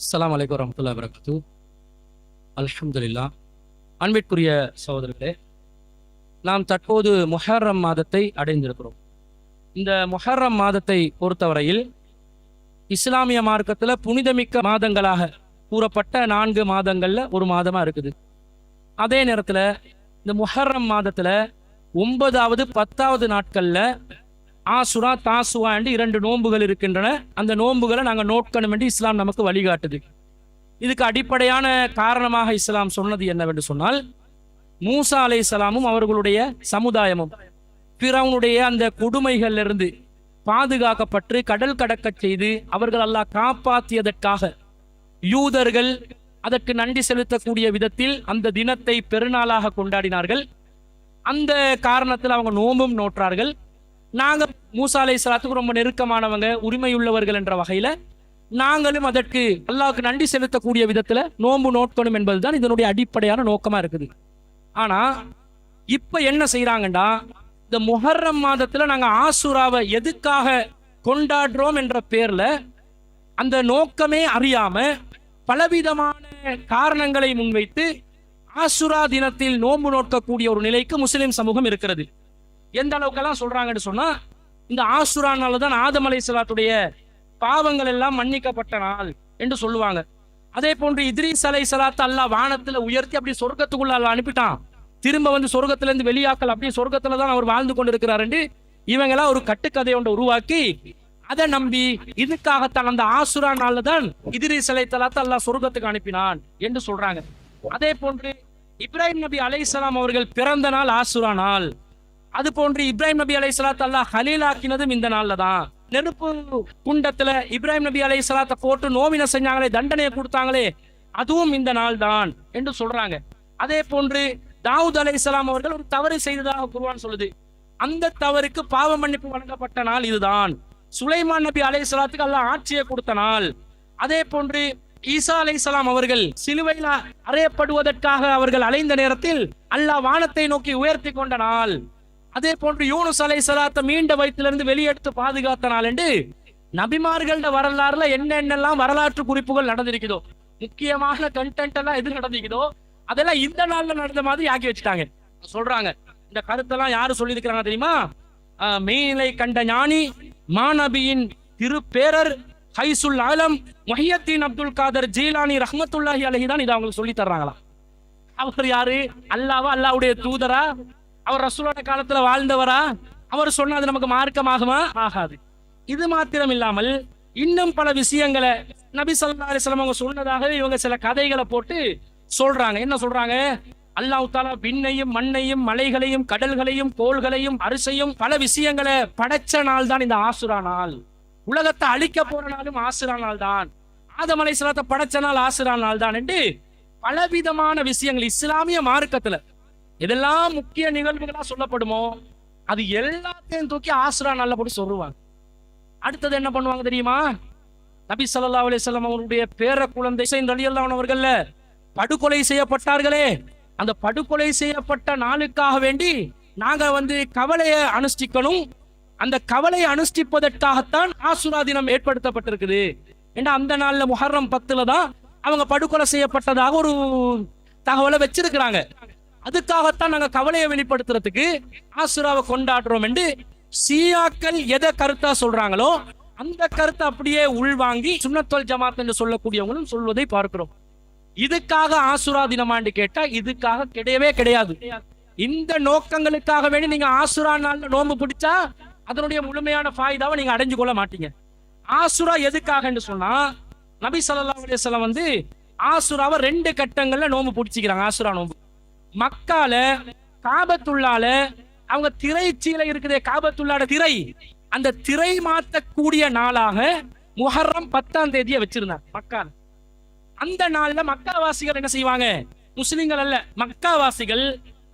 அஸ்ஸலாமு அலைக்கும் வரஹ்மத்துல்லாஹி வபரகாத்துஹு. அல்ஹம்துலில்லாஹ். அன்பிற்குரிய சகோதரர்களே, நாம் தற்போது முஹர்ரம் மாதத்தை அடைந்திருக்கிறோம். இந்த முஹர்ரம் மாதத்தை பொறுத்தவரையில் இஸ்லாமிய மார்க்கத்தில் புனிதமிக்க மாதங்களாக கூறப்பட்ட 4 மாதங்கள்ல ஒரு மாதமா இருக்குது. அதே நேரத்தில் இந்த முஹர்ரம் மாதத்துல 9வது 10வது நாட்கள்ல ஆசுரா தாசுவா என்று 2 நோன்புகள் இருக்கின்றன. அந்த நோன்புகளை நாங்கள் நோட்கணும் என்று இஸ்லாம் நமக்கு வழிகாட்டுது. இதுக்கு அடிப்படையான காரணமாக இஸ்லாம் சொன்னது என்னவென்று சொன்னால், மூசா அலைஹிஸ்ஸலாமும் அவர்களுடைய சமுதாயமும் பிறவுனுடைய அந்த கொடுமைகளிலிருந்து பாதுகாக்கப்பட்டு கடல் கடக்கச் செய்து அவர்கள் அல்லாஹ் காப்பாற்றியதற்காக யூதர்கள் அதற்கு நன்றி செலுத்தக்கூடிய விதத்தில் அந்த தினத்தை பெருநாளாக கொண்டாடினார்கள். அந்த காரணத்தில் அவங்க நோம்பும் நோற்றார்கள். நாங்கள் மூசா அலைஹிஸ்ஸலாத்துக்கு ரொம்ப நெருக்கமானவங்க, உரிமையுள்ளவர்கள் என்ற வகையில் நாங்களும் அதற்கு அல்லாஹ்வுக்கு நன்றி செலுத்தக்கூடிய விதத்தில் நோன்பு நோக்கணும் என்பதுதான் இதனுடைய அடிப்படையான நோக்கமாக இருக்குது. ஆனால் இப்போ என்ன செய்கிறாங்கண்டா, இந்த முஹர்ரம் மாதத்தில் நாங்கள் ஆசுராவை எதுக்காக கொண்டாடுறோம் என்ற பேரில் அந்த நோக்கமே அறியாமல் பலவிதமான காரணங்களை முன்வைத்து ஆசுரா தினத்தில் நோன்பு நோக்கக்கூடிய ஒரு நிலைக்கு முஸ்லிம் சமூகம் இருக்கிறது. எந்த அளவுக்கெல்லாம் சொல்றாங்கன்னு சொன்னா, இந்த ஆசுரானால தான் ஆதம் அலைஹிஸ்ஸலாத்துடைய பாவங்கள் எல்லாம் மன்னிக்கப்பட்ட நாள் என்று சொல்லுவாங்க. அதே போன்று இத்ரீஸ் அலைஹிஸ்ஸலாத்து அல்லாஹ் வானத்துல உயர்த்தி அப்படி சொர்க்கத்துக்குள்ள அல்லாஹ் அனுப்பிட்டான். திரும்ப வந்து சொர்க்கத்துல இருந்து வெளியாக்கல், அப்படியே சொர்க்கத்துல தான் அவர் வாழ்ந்து கொண்டிருக்கிறார் என்று இவங்கெல்லாம் ஒரு கட்டுக்கதை ஒன்றை உருவாக்கி அதை நம்பி இதுக்காகத்தான் அந்த ஆசுரா நாள்ல தான் இத்ரீஸ் அலைஹிஸ்ஸலாத்து அல்லாஹ் சொர்க்கத்துக்கு அனுப்பினான் என்று சொல்றாங்க. அதே போன்று இப்ராஹிம் நபி அலைஹிஸ்ஸலாம் அவர்கள் பிறந்த நாள் ஆசுரா நாள். அது போன்று இப்ராஹிம் நபி அலைஹிஸ்ஸலாத்து அல்லாஹ் ஹலீலாக்கினதும் இந்த நாள்ல தான். நெருப்பு குண்டத்துல இப்ராஹிம் நபி அலைஹிஸ்ஸலாத்தை போட்டு நோவினை செஞ்சாங்களே, தண்டனையை கொடுத்தாங்களே, அதுவும் இந்த நாள் தான் என்று சொல்றாங்க. அதே போன்று தாவூத் அலைஹிஸ்ஸலாம் அவர்கள் ஒரு தவறு செய்ததாக குர்ஆன் சொல்லுது. அந்த தவறுக்கு பாவ மன்னிப்பு வழங்கப்பட்ட நாள் இதுதான். சுலைமான் நபி அலைஹிஸ்ஸலாத்துக்கு அல்லாஹ் ஆட்சியை கொடுத்த நாள். அதே போன்று ஈசா அலைஹிஸ்ஸலாம் அவர்கள் சிலுவையில் அறையப்படுவதற்காக அவர்கள் அலைந்த நேரத்தில் அல்லாஹ் வானத்தை நோக்கி உயர்த்தி கொண்ட நாள். அதே போன்று யூனுஸ் அலைஹிஸ்ஸலாத்தை மீண்ட வயிற்றிலிருந்து வெளியெடுத்து பாதுகாத்த நாள் என்று நபிமார்களோட வரலாறுல என்னென்னலாம் வரலாற்று குறிப்புகள் நடந்திருக்குதோ, முக்கியமான கண்டென்ட் எல்லாம் எது நடந்திருக்குதோ அதெல்லாம் இந்த நாள்ல நடந்த மாதிரி ஆக்கி வச்சுட்டாங்க. சொல்றாங்க, இந்த கருத்தெல்லாம் யாரு சொல்லி இருக்கிறாங்க தெரியுமா? மெய்நிலை கண்ட ஞானி மாநபியின் திருப்பேரர் ஹைசுல் ஆலம் முஹியத்தீன் அப்துல் காதர் ஜீலானி ரஹ்மத்துல்லாஹி அலைஹி தான் இதை அவங்களுக்கு சொல்லி தர்றாங்களா. அவர் யாரு? அல்லாவா? அல்லாவுடைய தூதரா? அவர் ரசூலோட காலத்துல வாழ்ந்தவரா? அவர் சொன்னது நமக்கு மார்க்கமாகுமா? ஆகாது. இது மாத்திரம் இல்லாமல் இன்னும் பல விஷயங்களை நபி ஸல்லல்லாஹு அலைஹி வஸல்லம் அவங்க சொன்னதாகவே இவங்க சில கதைகளை போட்டு சொல்றாங்க. என்ன சொல்றாங்க? அல்லாஹ் தஆலா விண்ணையும் மண்ணையும் மலைகளையும் கடல்களையும் கோள்களையும் அரிசையும் பல விஷயங்களை படைச்ச நாள் தான் இந்த ஆசுரா நாள். உலகத்தை அழிக்க போற நாளும் ஆசுரா நாள் தான். ஆதம் அலைஹிஸ்ஸலாத்தை படைச்ச நாள் ஆசுரா நாள் தான் என்று பலவிதமான விஷயங்கள் இஸ்லாமிய மார்க்கத்துல இதெல்லாம் முக்கிய நிகழ்வுகளா சொல்லப்படுமோ அது எல்லாத்தையும் தூக்கி ஆசுரா நாள்ல போட்டு சொல்லுவாங்க. அடுத்தது என்ன பண்ணுவாங்க தெரியுமா? நபி ஸல்லல்லாஹு அலைஹி வஸல்லம் அவருடைய பேர குழந்தை ஹுசைன் ரலியல்லாஹு அன்ஹு அவர்கள் படுகொலை செய்யப்பட்டார்களே, அந்த படுகொலை செய்யப்பட்ட நாளுக்காக வேண்டி நாங்க வந்து கவலையை அனுஷ்டிக்கணும். அந்த கவலையை அனுஷ்டிப்பதற்காகத்தான் ஆசுரா தினம் ஏற்படுத்தப்பட்டிருக்குது ஏன்னா அந்த நாள்ல முஹர்ரம் 10ல தான் அவங்க படுகொலை செய்யப்பட்டதாக ஒரு தகவலை வச்சிருக்கிறாங்க. அதுக்காகத்தான் நாங்க கவலையை வெளிப்படுத்துறதுக்கு ஆசுராவை கொண்டாடுறோம் என்று ஷியாக்கள் எதை கருத்தா சொல்றாங்களோ அந்த கருத்தை அப்படியே உள்வாங்கி சுன்னத்துல் ஜமாத் என்று சொல்லக்கூடியவங்களும் சொல்வதை பார்க்கிறோம். இதுக்காக ஆசுரா தினமாண்டு கேட்டா இதுக்காக கிடையவே கிடையாது. இந்த நோக்கங்களுக்காக வேண்டி நீங்க ஆசுரா நாள்ல நோன்பு பிடிச்சா அதனுடைய முழுமையான ஃபாயிதாவை நீங்க அடைஞ்சு கொள்ள மாட்டீங்க. ஆசுரா எதுக்காக என்று சொன்னா, நபி ஸல்லல்லாஹு அலைஹி வஸல்லம் வந்து ஆசுராவை 2 கட்டங்கள்ல நோன்பு பிடிச்சிக்கிறாங்க. ஆசுரா நோன்பு மக்கால காபத்துள்ளால அவங்க திரைச்சீலை இருக்குதே, காபத்துள்ளாட திரை, அந்த திரை மாத்தக்கூடிய நாளாக முஹர்ரம் 10ஆம் தேதியை வச்சிருந்தாங்க மக்கால. அந்த நாள்ல மக்காவாசிகள் என்ன செய்வாங்க? முஸ்லிம்கள் அல்ல, மக்காவாசிகள்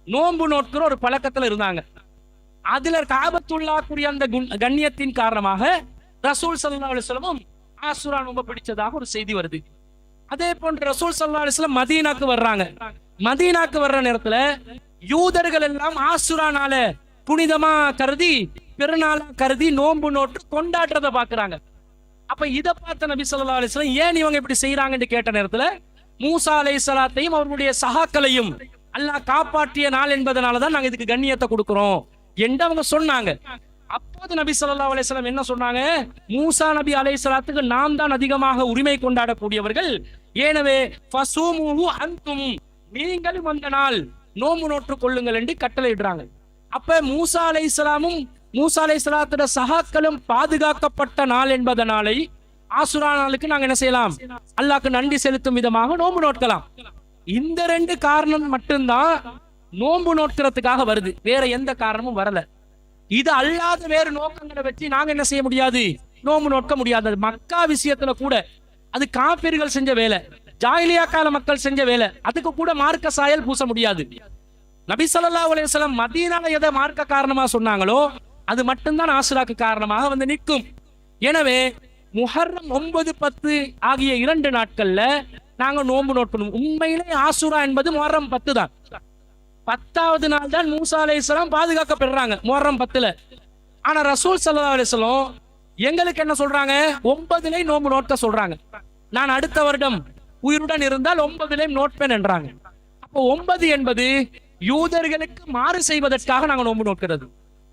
நோன்பு நோக்கிற ஒரு பழக்கத்துல இருந்தாங்க. அதுல காபத்துல்லா கூடிய அந்த கண்ணியத்தின் காரணமாக ரசூல் ஸல்லல்லாஹு அலைஹி வஸல்லம் ஆசுரா நோன்பு பிடிச்சதாக ஒரு செய்தி வருது. அதே போன்று ரசூல் ஸல்லல்லாஹு அலைஹி வஸல்லம் மதீனாக்கு வர்றாங்க. மதீனாக்கு வர்ற நேரத்துல யூதர்கள் எல்லாம் ஆசுரா நாள புனிதமா கருதி பெருநாளா கருதி நோன்பு நோட்டு கொண்டாடுறத பாக்குறாங்க. அப்ப இதை பார்த்த நபி ஸல்லல்லாஹு அலைஹி வஸல்லம் ஏன் இவங்க இப்படி செய்யறாங்கன்னு கேட்ட நேரத்துல மூசா அலைஹிஸ்ஸலாத்தையும் அவர்களுடைய சகாக்களையும் அல்லாஹ் காப்பாற்றிய நாள் என்பதனாலதான் நாங்க இதுக்கு கண்ணியத்தை கொடுக்கிறோம் என்று அவங்க சொன்னாங்க. அப்போது நபி ஸல்லல்லாஹு அலைஹி வஸல்லம் என்ன சொன்னாங்க? மூசா நபி அலைஹிஸ்ஸலாத்துக்கு நாம் தான் அதிகமாக உரிமை கொண்டாடக்கூடியவர்கள், எனவே ஃபஸூமுஹு அன்தும், நீங்களும் அந்த நாள் நோன்பு நோற்றுக் கொள்ளுங்கள் என்று கட்டளையிடுறாங்க. அப்ப மூசா அலைஹிஸ்ஸலாமும் மூசா அலைஹிஸ்ஸலாத்தோட சகாக்களும் பாதுகாக்கப்பட்ட நாள் என்பதனாலே ஆசுரா நாளுக்கு நாங்க என்ன செய்யலாம்? அல்லாஹ்க்கு நன்றி செலுத்தும் விதமாக நோன்பு நோக்கலாம். இந்த ரெண்டு காரணம் மட்டும்தான் நோன்பு நோக்கிறதுக்காக வருது, வேற எந்த காரணமும் வரல. இது அல்லாத வேறு நோக்கங்களை வச்சு நாங்க என்ன செய்ய முடியாது? நோன்பு நோக்க முடியாது. மக்கா விஷயத்துல கூட அது காபிர்கள் செஞ்ச வேலை, ஜாஹிலியா கால மக்கள் செஞ்ச வேலை, அதுக்கு கூட மார்க்க சாயல் பூச முடியாது. நபி ஸல்லல்லாஹு அலைஹி வஸல்லம் மதீனால எதை மார்க்க காரணமா சொன்னாங்களோ அது மட்டும்தான் ஆசுராக்கு காரணமாக வந்து நிற்கும். எனவே முஹர்ரம் 9, 10 ஆகிய 2 நாட்கள்ல நாங்க நோன்பு நோக்கணும். உண்மையிலே ஆசுரா என்பது முஹர்ரம் 10 தான். 10வது நாள் தான் மூசா அலைஹிஸ்ஸலாம் பாதுகாக்கப்படுறாங்க முஹர்ரம் 10ல. ஆனா ரசூல் ஸல்லல்லாஹு அலைஹி வஸல்லம் எங்களுக்கு என்ன சொல்றாங்க? 9லே நோன்பு நோக்க சொல்றாங்க. நான் அடுத்த வருடம் உயிருடன் இருந்தால் 9லே நோட்பேன் என்றாங்க. அப்போ 9 என்பது யூதர்களுக்கு மாறு செய்வதற்காக நாங்க நோன்பு நோக்கிறது.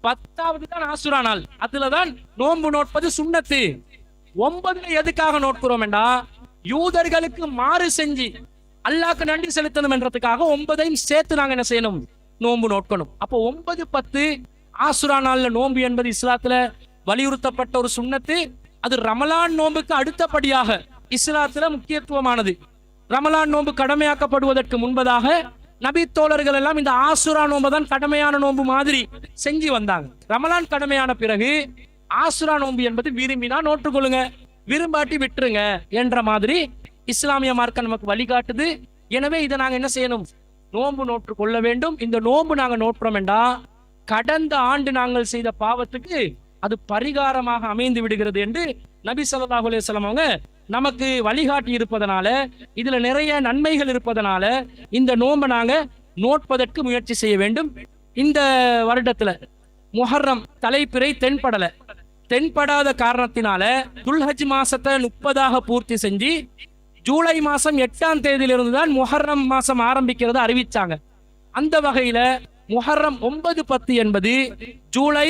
10வது தான் ஆசுரா நாள், அதுலதான் நோன்பு நோட்பது சுன்னத்து. 9ல எதுக்காக நோட்கிறோம் என்றா யூதர்களுக்கு மாறு செஞ்சு அல்லாஹ்க்கு நன்றி செலுத்தணும் என்றதுக்காக 9ஐயும் சேர்த்து நாங்க என்ன செய்யணும்? நோன்பு நோக்கணும். அப்போ 9, 10 ஆசுரா நாள்ல நோன்பு என்பது இஸ்லாத்துல வலியுறுத்தப்பட்ட ஒரு சுன்னத்து. அது ரமலான் நோன்புக்கு அடுத்தபடியாக இஸ்லாத்துல முக்கியத்துவமானது. ரமலான் நோன்பு கடமையாக்கப்படுவதற்கு முன்பதாக நபி தோழர்கள் எல்லாம் இந்த ஆசுரா நோன்பு தான் கடமையான நோன்பு மாதிரி செஞ்சு வந்தாங்க. ரமலான் கடமையான பிறகு ஆசுரா நோன்பு என்பது விரும்பினா நோற்றுக்கொள்ளுங்க, விரும்பாட்டி விட்டுருங்க என்ற மாதிரி இஸ்லாமிய மார்க்கம் நமக்கு வழிகாட்டுது. எனவே இதை நாங்க என்ன செய்யணும்? நோன்பு நோற்று கொள்ள வேண்டும். இந்த நோன்பு நாங்க நோற்றோம் என்றா கடந்த ஆண்டு நாங்கள் செய்த பாவத்துக்கு அது பரிகாரமாக அமைந்து விடுகிறது என்று நபி ஸல்லல்லாஹு அலைஹி வஸல்லம் அவங்க நமக்கு வழிகாட்டி இருப்பதனால, இதுல நிறைய நன்மைகள் இருப்பதனால இந்த நோன்பை நாங்க நோட்பதற்கு முயற்சி செய்ய வேண்டும். இந்த வருடத்துல முஹர்ரம் தலைப்பிறை தென்படாத காரணத்தினால துல்ஹஜ் மாசத்தை 30ஆக பூர்த்தி செஞ்சு ஜூலை மாசம் 8ஆம் தேதியிலிருந்து தான் முஹர்ரம் மாசம் ஆரம்பிக்கிறத அறிவிச்சாங்க. அந்த வகையில முஹர்ரம் 9, 10 என்பது ஜூலை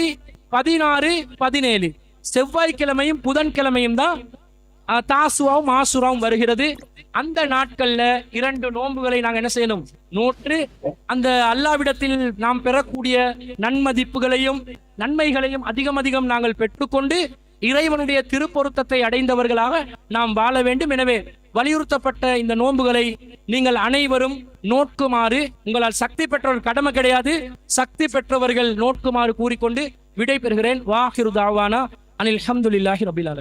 16, 17 செவ்வாய்க்கிழமையும் புதன்கிழமையும் தான் தாசுவாவும் ஆசுராவும் வருகிறது. அந்த நாட்கள்ல 2 நோன்புகளை நாங்க என்ன செய்யணும்? நோற்று அந்த அல்லாவிடத்தில் நாம் பெறக்கூடிய நன்மதிப்புகளையும் நன்மைகளையும் அதிகம் நாங்கள் பெற்றுக்கொண்டு இறைவனுடைய திருப்பொருத்தத்தை அடைந்தவர்களாக நாம் வாழ வேண்டும். எனவே வலியுறுத்தப்பட்ட இந்த நோன்புகளை நீங்கள் அனைவரும் நோக்குமாறு, உங்களால் சக்தி பெற்றவர்கள் கடமை கிடையாது, சக்தி பெற்றவர்கள் நோக்குமாறு கூறிக்கொண்டு விடை பெறுகிறேன். வாஹிரு தாவானா அனில் ஹம்துலில்லாஹி ரபில் ஆலமீன்.